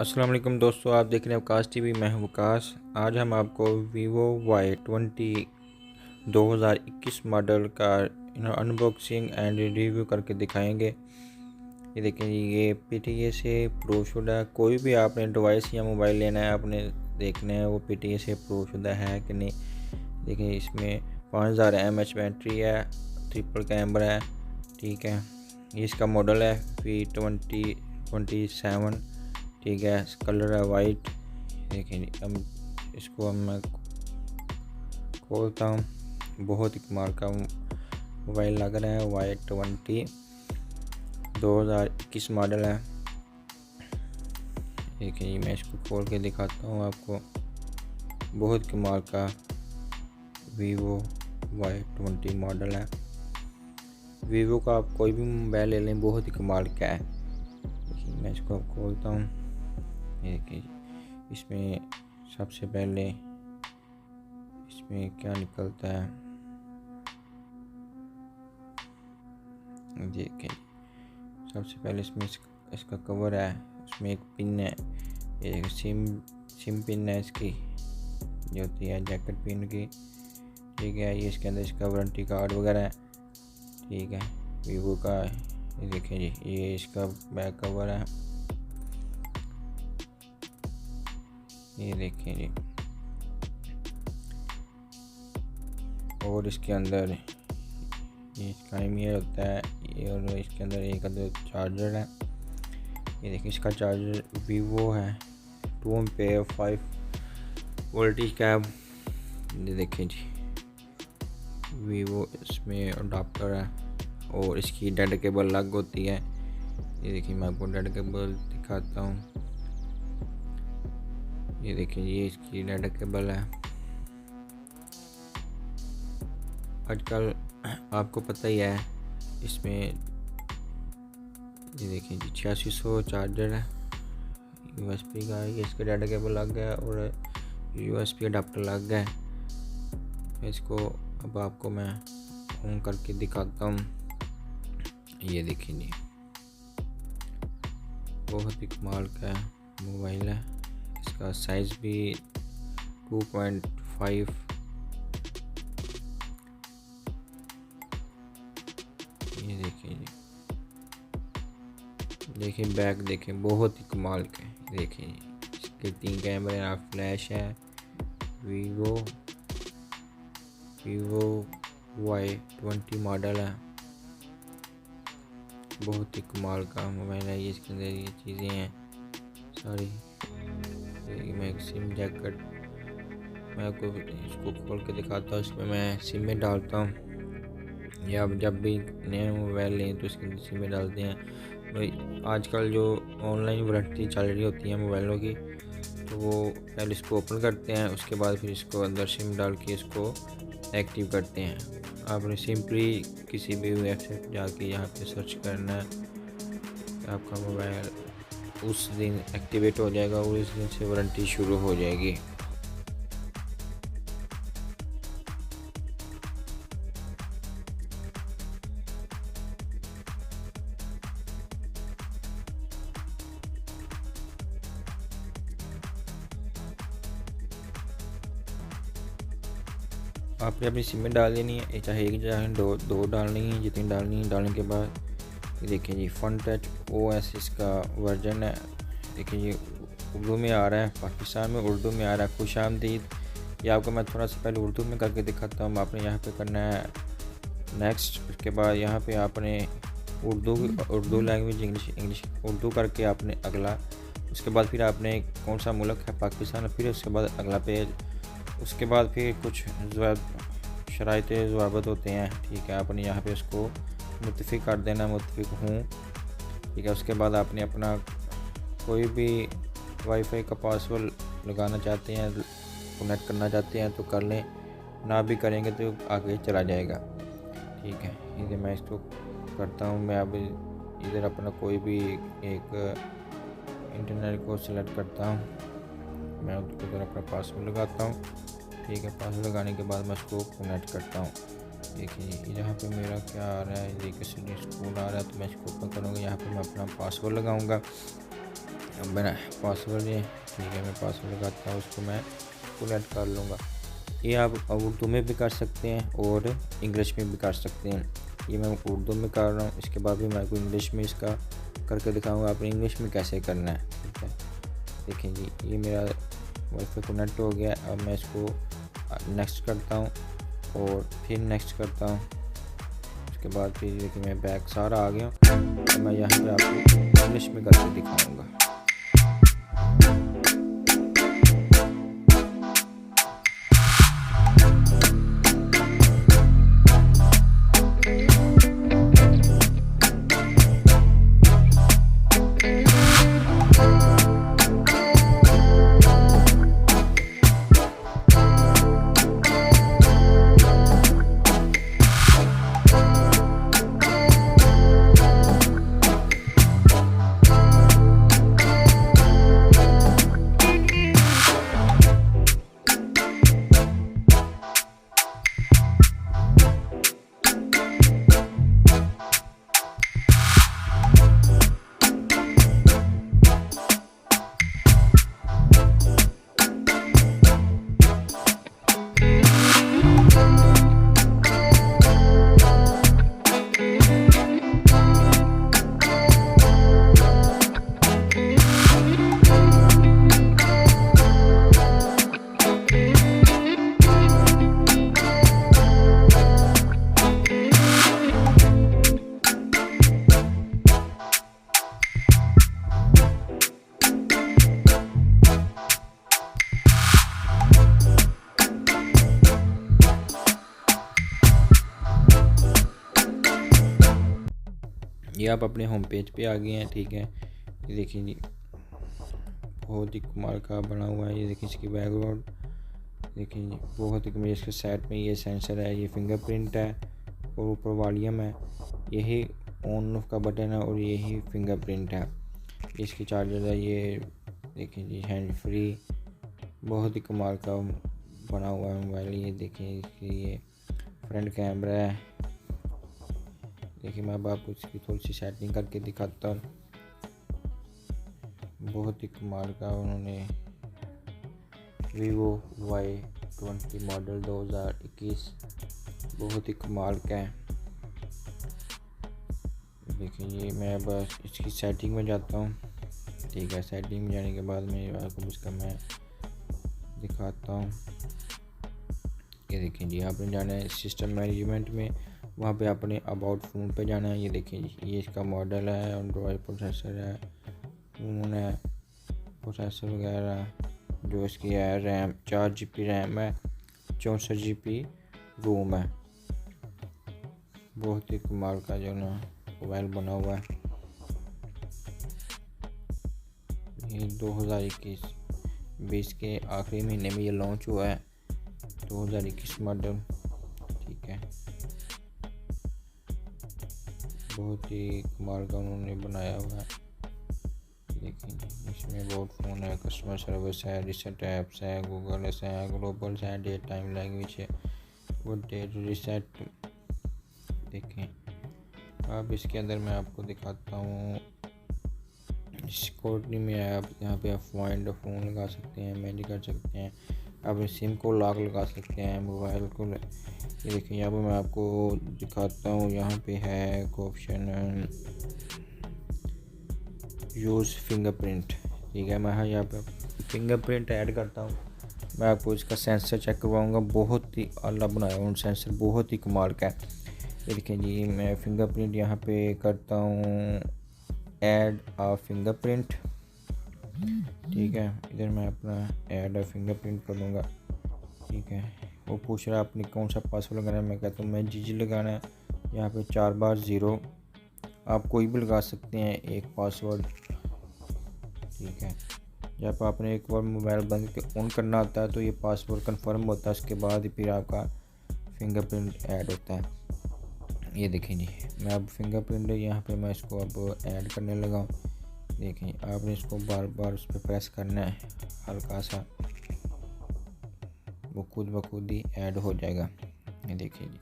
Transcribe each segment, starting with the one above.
अस्सलाम वालेकुम दोस्तों, आप देख रहे हैं वकास टीवी। मैं हूं वकास। आज हम आपको Vivo Y20 2021 मॉडल का अनबॉक्सिंग एंड रिव्यू करके दिखाएंगे। ये देखें, ये PTA से प्रूवशुदा है। कोई भी आपने डिवाइस या मोबाइल लेना है, आपने देखना है वो PTA से प्रूवशुदा है कि नहीं। देखिए, इसमें 5000 mAh बैटरी है, ट्रिपल कैमरा है। ठीक है, ये इसका मॉडल है V2027। ठीक है, कलर है वाइट। देखिए, हम इसको मैं खोलता हूँ। बहुत ही कमाल का मोबाइल लग रहा है। Y20 2021 मॉडल है। देखिए, मैं इसको खोल के दिखाता हूँ आपको। बहुत कमाल का Vivo Y20 मॉडल है। वीवो का आप कोई भी मोबाइल ले लें, बहुत ही कमाल का है। देखिए, मैं इसको खोलता हूँ। देखिए, इसमें सबसे पहले इसमें क्या निकलता है। देखिए, सबसे पहले इसमें इसका कवर है। उसमें एक पिन है, एक सिम पिन है इसकी, जो होती है जैकेट पिन की। ठीक है, ये इसके अंदर इसका वारंटी कार्ड वगैरह है। ठीक है, वीवो का। ये देखें जी, ये इसका बैक कवर है। ये देखें जी, और इसके अंदर ये इसका इमेज होता है। और इसके अंदर एक चार्जर है। ये देखिए, इसका चार्जर वीवो है 2 एम्पेयर 5 वोल्टेज का। ये देखें जी, वीवो इसमें अडाप्टर है और इसकी डेड केबल अलग होती है। ये देखिए, मैं आपको डेड केबल दिखाता हूँ। ये देखिए, ये इसकी डेड केबल है। आजकल आपको पता ही है, इसमें ये देखिए जी 8600 चार्जर है USB का। ये इसका डेटा केबल लग गया और USB अडाप्टर लग गया। इसको अब आपको मैं ऑन करके दिखाता हूँ। ये देखिए जी, बहुत ही कमाल का मोबाइल है। इसका साइज़ भी 2.5। ये देखिए जी, देखिए बैक देखें, बहुत ही कमाल का है। देखिए, इसके 3 कैमरे हैं, फ्लैश है। वीवो Y20 मॉडल है। बहुत ही कमाल का मोबाइल है। ये इसके अंदर ये चीज़ें हैं सारी। मैं एक सिम जैकेट, मैं आपको इसको खोल के दिखाता हूँ। इसमें मैं सिम में डालता हूँ, या आप जब भी नया मोबाइल लें तो इसके अंदर सिम में डालते हैं। भाई, आजकल जो ऑनलाइन वारंटी चल रही होती है मोबाइलों की, तो वो पहले इसको ओपन करते हैं, उसके बाद फिर इसको अंदर सिम डाल के इसको एक्टिव करते हैं। आपने सिंपली किसी भी वेबसाइट जाके यहाँ पे सर्च करना है, आपका मोबाइल उस दिन एक्टिवेट हो जाएगा और उस दिन से वारंटी शुरू हो जाएगी। आपने अपनी सिम में डाल लेनी है, चाहे एक चाहे दो डालनी है, जितनी डालनी है। डालने के बाद ये देखिए जी, फन टच OS इसका वर्जन है। देखिए, ये उर्दू में आ रहा है, पाकिस्तान में उर्दू में आ रहा है। खुश आमदीद। ये आपको मैं थोड़ा सा पहले उर्दू में करके दिखाता हूँ। आपने यहाँ पे करना है नेक्स्ट। उसके बाद यहाँ पे आपने उर्दू लैंग्वेज, इंग्लिश उर्दू करके आपने अगला। उसके बाद फिर आपने कौन सा मुल्क है, पाकिस्तान। फिर उसके बाद अगला पेज। उसके बाद फिर कुछ शराइत ज़वाबत होते हैं। ठीक है, आपने यहाँ पे उसको मुत्तफ़िक कर देना, मुत्तफ़िक हूँ। ठीक है, उसके बाद आपने अपना कोई भी वाईफाई का पासवर्ड लगाना चाहते हैं, कनेक्ट करना चाहते हैं तो कर लें, ना भी करेंगे तो आगे चला जाएगा। ठीक है, इधर मैं इसको करता हूँ। मैं अब इधर अपना कोई भी एक इंटरनेट को सिलेक्ट करता हूँ। मैं उधर अपना पासवर्ड लगाता हूँ। ठीक है, पासवर्ड लगाने के बाद मैं इसको कनेक्ट करता हूँ। देखिए, यहाँ पे मेरा क्या आ रहा है, देखिए स्कूल आ रहा है, तो मैं इसको ओपन करूँगा। यहाँ पे मैं अपना पासवर्ड लगाऊंगा। अब मेरा पासवर्ड है, ठीक है, मैं पासवर्ड लगाता हूँ, उसको मैं फुल ऐड कर लूँगा। ये आप उर्दू में भी कर सकते हैं और इंग्लिश में भी कर सकते हैं। ये मैं उर्दू में कर रहा हूँ, इसके बाद भी मैं आपको इंग्लिश में इसका करके दिखाऊंगा आपने इंग्लिश में कैसे करना है। ठीक है, देखें जी, ये मेरा वाईफाई कनेक्ट हो गया। अब मैं इसको नेक्स्ट करता हूँ और फिर नेक्स्ट करता हूँ। उसके बाद फिर देखिए मैं बैक सारा आ गया। तो मैं यहाँ पे आपको इंग्लिश में करके दिखाऊंगा। ये आप अपने होम पेज पे आ गए हैं। ठीक है, ये देखिए जी, बहुत ही कमाल का बना हुआ है। ये देखिए इसकी बैकग्राउंड देखिए जी, बहुत ही कमाल। इसके साइड में ये सेंसर है, ये फिंगरप्रिंट है और ऊपर वॉल्यूम है। यही ऑन ऑफ का बटन है और यही फिंगरप्रिंट है। इसकी चार्जर है, ये देखिए जी, हैंड फ्री, बहुत ही कमाल का बना हुआ है मोबाइल। ये देखिए इसकी ये फ्रंट कैमरा है। देखिए मैं अब आपको इसकी थोड़ी सी सेटिंग करके दिखाता हूँ। बहुत ही कमाल का उन्होंने Vivo Y20 मॉडल 2021 बहुत ही कमाल का है। देखिए ये मैं बस इसकी सेटिंग में जाता हूँ। ठीक है, सेटिंग में जाने के बाद मैं आपको इसका मैं दिखाता हूँ। ये देखिए जी, आपने जाना है सिस्टम मैनेजमेंट में, वहाँ पे आपने अबाउट फ़ोन पे जाना है। ये देखिए जी, ये इसका मॉडल है, एंड्रॉयड प्रोसेसर है, फ़ोन है, प्रोसेसर वगैरह जो इसकी है, रैम 4 GB रैम है, 64 GB रोम है। बहुत ही कमाल का जो ना मोबाइल बना हुआ है। ये 2021 के आखिरी महीने में ये लॉन्च हुआ है, 2021 मॉडल। ठीक है, बहुत ही कमाल का उन्होंने बनाया हुआ है। देखिए इसमें बहुत फ़ोन है, कस्टमर सर्विस है, रिसेट ऐप्स है, गूगल्स है, ग्लोबल्स है, डेट टाइम लैंग्वेज है, वो डेट रिसेट। देखें अब इसके अंदर मैं आपको दिखाता हूँ। सिक्योरिटी में आप यहाँ पे आप फाइंड फ़ोन लगा सकते हैं, मैनेज कर सकते हैं, आप सिम को लॉक लगा सकते हैं, मोबाइल को। ये देखिए यहाँ पे मैं आपको दिखाता हूँ। यहाँ पे है एक ऑप्शन यूज़ फिंगरप्रिंट। ठीक है, मैं यहाँ पे फिंगरप्रिंट ऐड करता हूँ। मैं आपको इसका सेंसर चेक करवाऊँगा। बहुत ही आला बनाया हूँ सेंसर, बहुत ही कमाल का है। ये देखिए जी, मैं फिंगरप्रिंट यहाँ पे करता हूँ, ऐड आ फिंगरप्रिंट। ठीक है, इधर मैं अपना ऐड आ फिंगरप्रिंट कर दूँगा। ठीक है, वो पूछ रहा है आपने कौन सा पासवर्ड लगाना है। मैं कहता हूँ मैं जी लगाना है। यहाँ पे 4 बार 0, आप कोई भी लगा सकते हैं एक पासवर्ड। ठीक है, जब आपने एक बार मोबाइल बंद के ऑन करना होता है तो ये पासवर्ड कंफर्म होता है, उसके बाद फिर आपका फिंगरप्रिंट ऐड होता है। ये देखें जी, मैं अब फिंगरप्रिंट यहाँ पे मैं इसको अब ऐड करने लगा हूँ। देखें आपने इसको बार बार उस पर प्रेस करना है, हल्का सा, वो खुद ब खुद ही ऐड हो जाएगा। ये देखिए जी,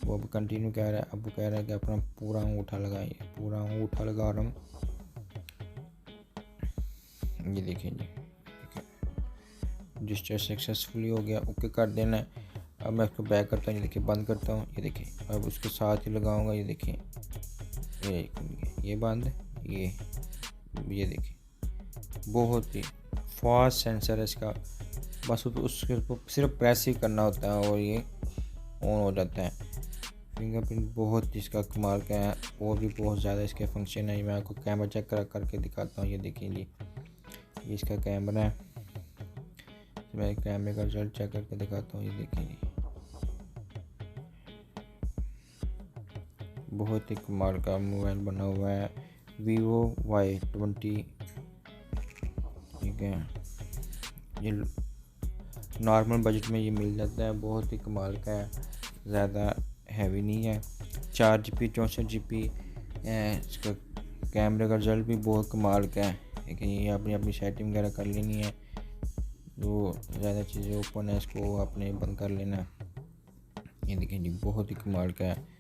वो अब कंटिन्यू कह रहा है। अब कह रहा है कि अपना पूरा अंगूठा लगाइए। पूरा अंगूठा लगा रहा हूँ। ये देखिए जी, ठीक है, रजिस्टर सक्सेसफुली हो गया, ओके कर देना है। अब मैं इसको बैक करता हूँ, ये देखिए बंद करता हूँ, ये देखिए अब उसके साथ ही लगाऊंगा, ये देखिए ये बंद है, ये देखिए बहुत ही फास्ट सेंसर है इसका, बस उसके सिर्फ प्रेस ही करना होता है और ये ऑन हो जाता है। फिंगरप्रिंट बहुत इसका कमाल का है, और भी बहुत ज़्यादा इसके फंक्शन है। मैं आपको कैमरा चेक करके दिखाता हूँ, ये देखिए जी, ये इसका कैमरा है। मैं कैमरे का रिजल्ट चेक करके दिखाता हूँ, ये देखिए जी, बहुत ही कमाल का मोबाइल बना हुआ है Vivo Y20, ठीक है। ये नॉर्मल बजट में ये मिल जाता है, बहुत ही कमाल का है, ज़्यादा हैवी नहीं है। 4GB 64GB इसका कैमरे का रिजल्ट भी बहुत कमाल का है, लेकिन ये अपनी अपनी सेटिंग वगैरह कर लेनी है, जो ज़्यादा चीज़ें ओपन है इसको आपने बंद कर लेना है। ये देखिए जी, बहुत ही कमाल का है।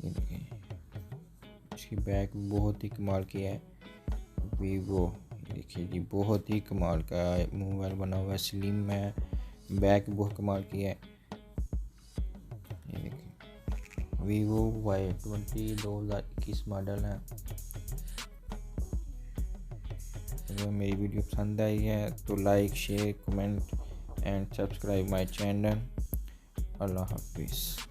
ये देखिए इसकी बैक बहुत ही कमाल की है Vivo, देखिए जी बहुत ही कमाल का मोबाइल बना हुआ है, स्लिम है, बैक बहुत कमाल की है। ये देखिए Vivo Y20 2021 मॉडल है। अगर मेरी वीडियो पसंद आई है तो like, share, comment and subscribe my channel. Allah हाफिज़।